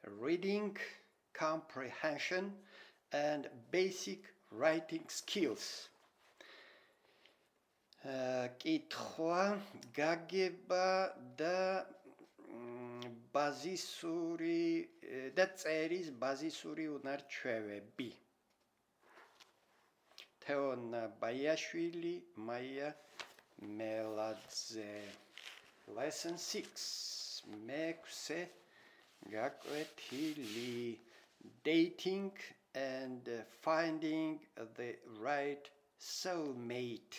reading comprehension and basic writing skills. კითხვა, გაგება და ბაზისური და წერის ბაზისური უნარჩვევები. თ.ბაიაშვილი, մ.მელაძე. Lesson 6. მეექვსე გაკვეთილი. Dating and finding the right soulmate.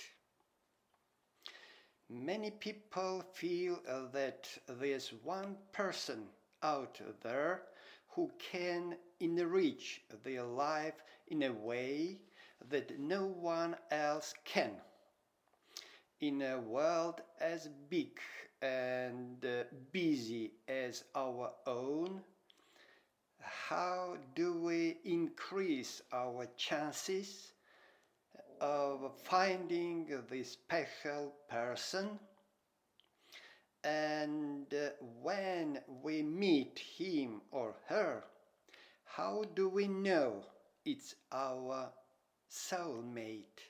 Many people feel that there's one person out there who can enrich their life in a way that no one else can. In a world as big and busy as our own, how do we increase our chances of finding the special person? And when we meet him or her, how do we know it's our soulmate?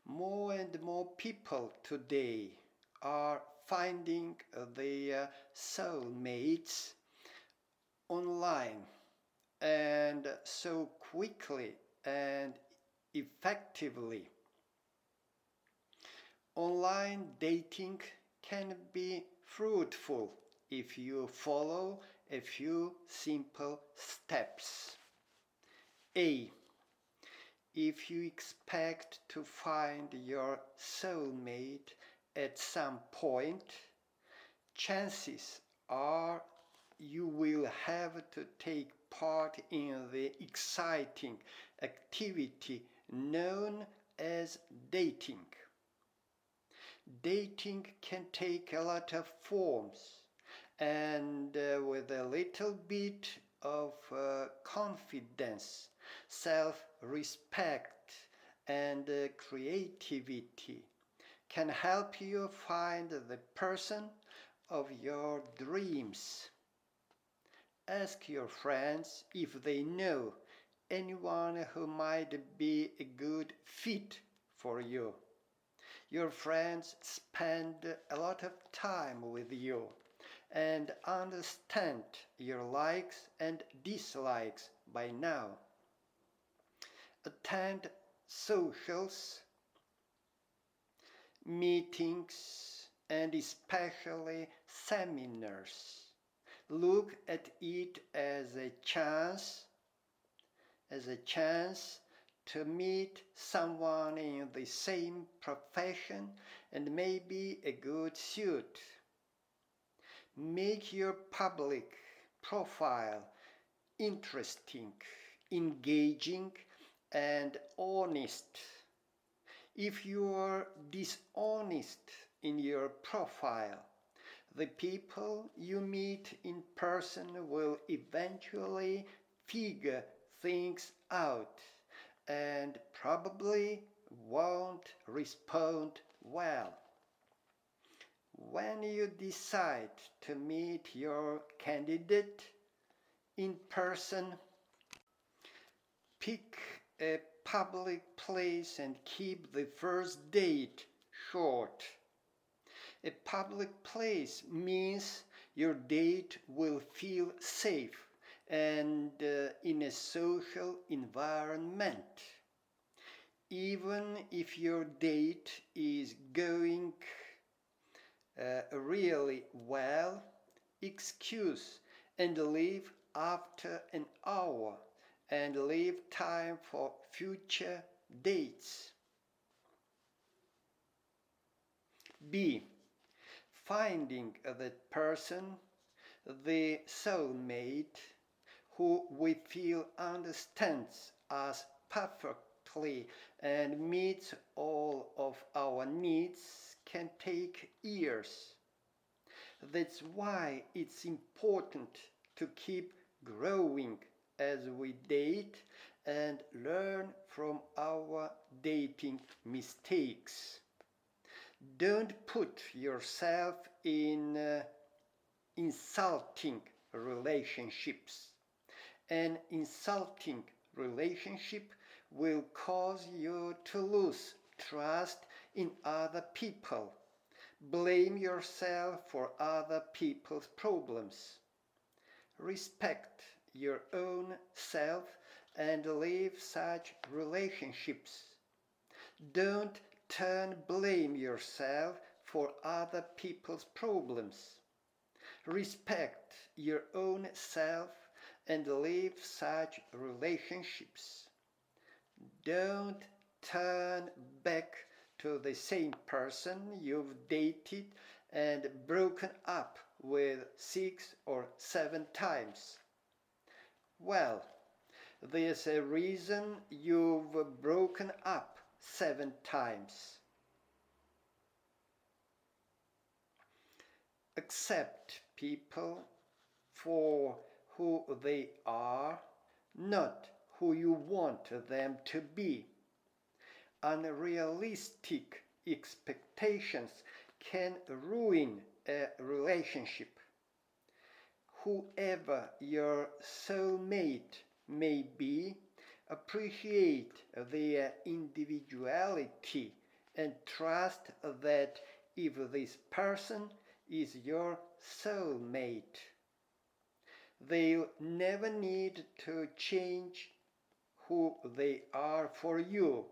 More and more people today are finding their soulmates online, and so quickly and effectively. Online dating can be fruitful if you follow a few simple steps. A. If you expect to find your soulmate at some point, chances are you will have to take part in the exciting activity known as dating. Dating can take a lot of forms, and with a little bit of confidence, self-respect, and creativity can help you find the person of your dreams. Ask your friends if they know anyone who might be a good fit for you. Your friends spend a lot of time with you and understand your likes and dislikes by now. Attend socials, meetings, and especially seminars. Look at it as a chance to meet someone in the same profession and maybe a good suit. Make your public profile interesting, engaging, and honest. If you are dishonest in your profile, the people you meet in person will eventually figure things out and probably won't respond well. When you decide to meet your candidate in person, pick a public place and keep the first date short. A public place means your date will feel safe and in a social environment. Even if your date is going really well, excuse and leave after an hour and leave time for future dates. B. Finding that person, the soulmate, who we feel understands us perfectly and meets all of our needs can take years. That's why it's important to keep growing as we date and learn from our dating mistakes. Don't put yourself in insulting relationships. An insulting relationship will cause you to lose trust in other people. Blame yourself for other people's problems. Respect your own self and leave such relationships. Don't blame yourself for other people's problems. Respect your own self and leave such relationships. Don't turn back to the same person you've dated and broken up with 6 or 7 times. Well, there's a reason you've broken up 7 times. Accept people for who they are, not who you want them to be. Unrealistic expectations can ruin a relationship. Whoever your soulmate may be, appreciate their individuality and trust that if this person is your soulmate, they'll never need to change who they are for you,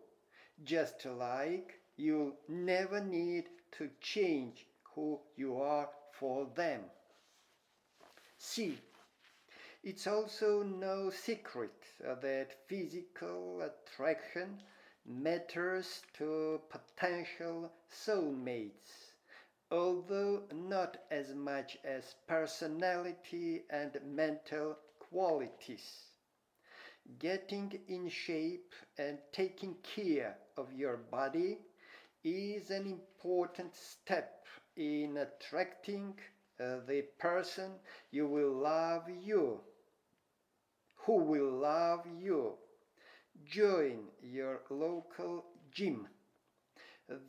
just like you'll never need to change who you are for them. C. It's also no secret that physical attraction matters to potential soulmates, although not as much as personality and mental qualities. Getting in shape and taking care of your body is an important step in attracting the person who will love you. Join your local gym.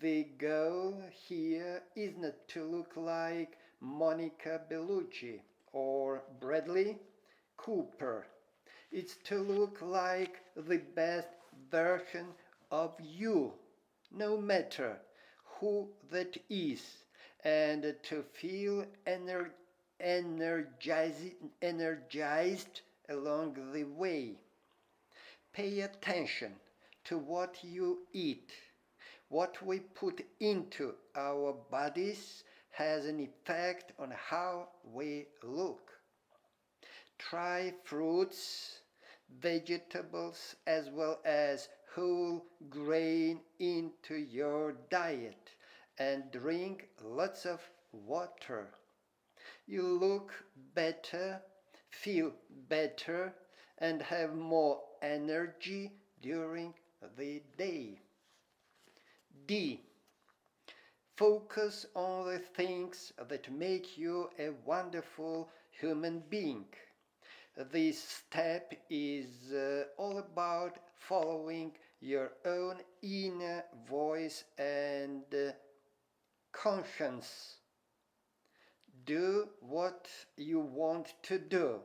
The goal here is not to look like Monica Bellucci or Bradley Cooper. It's to look like the best version of you, no matter who that is, and to feel energized along the way. Pay attention to what you eat. What we put into our bodies has an effect on how we look. Try fruits, vegetables, as well as whole grain into your diet and drink lots of water. You look better, feel better, and have more energy during the day. D. Focus on the things that make you a wonderful human being. This step is all about following your own inner voice and conscience. Do what you want to do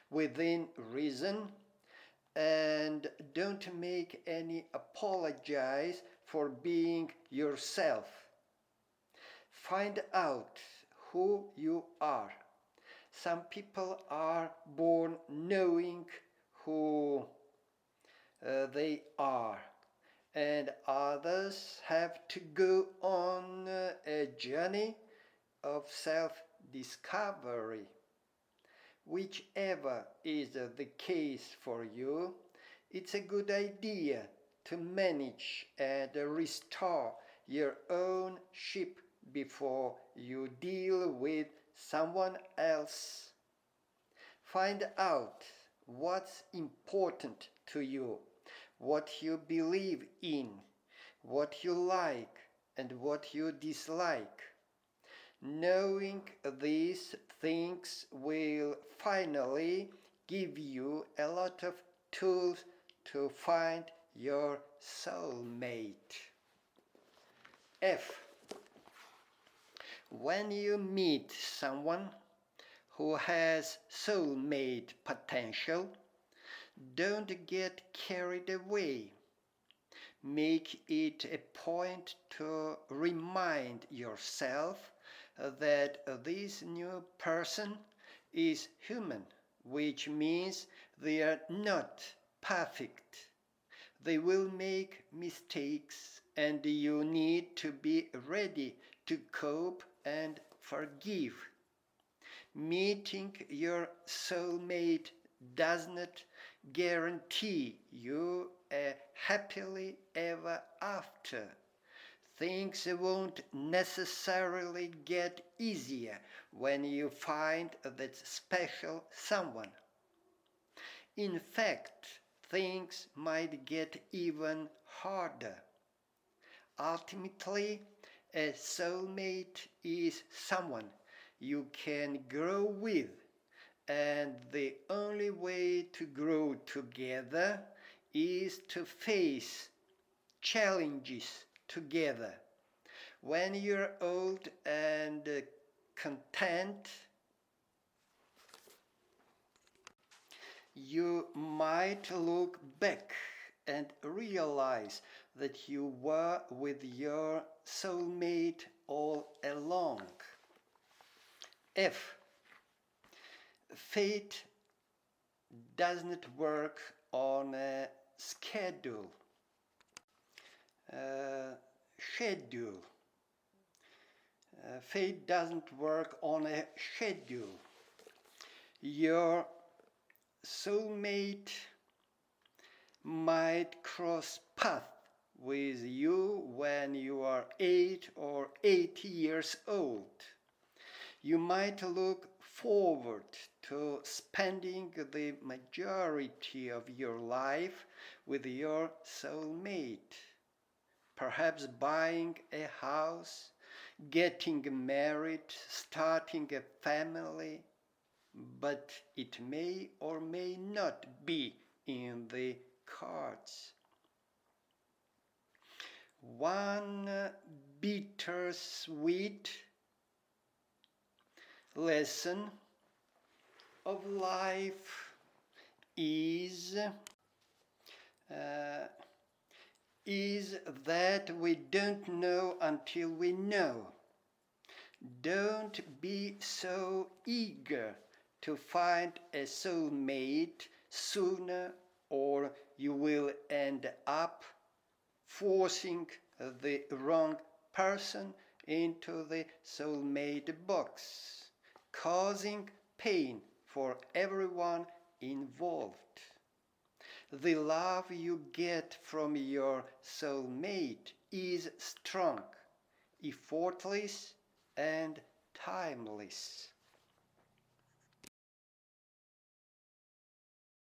within reason, and don't make any apologies for being yourself. Find out who you are. Some people are born knowing who they are, and others have to go on a journey of self-discovery. Whichever is the case for you, it's a good idea to manage and restore your own ship before you deal with someone else. Find out what's important to you, what you believe in, what you like and what you dislike. Knowing these things will finally give you a lot of tools to find your soulmate. F. When you meet someone, who has soulmate potential, don't get carried away. Make it a point to remind yourself that this new person is human, which means they are not perfect. They will make mistakes, and you need to be ready to cope and forgive. Meeting your soulmate does not guarantee you a happily ever after. Things won't necessarily get easier when you find that special someone. In fact, things might get even harder. Ultimately, a soulmate is someone you can grow with, and the only way to grow together is to face challenges together. When you're old and content, you might look back and realize that you were with your soulmate all along. F. Fate does not work on a schedule. Fate doesn't work on a schedule. Your soulmate might cross paths with you when you are 8 or 80 years old. You might look forward to spending the majority of your life with your soulmate, perhaps buying a house, getting married, starting a family, but it may or may not be in the cards. One bittersweet lesson of life is that we don't know until we know. Don't be so eager to find a soulmate sooner, or you will end up forcing the wrong person into the soulmate box, causing pain for everyone involved. The love you get from your soulmate is strong, effortless, and timeless.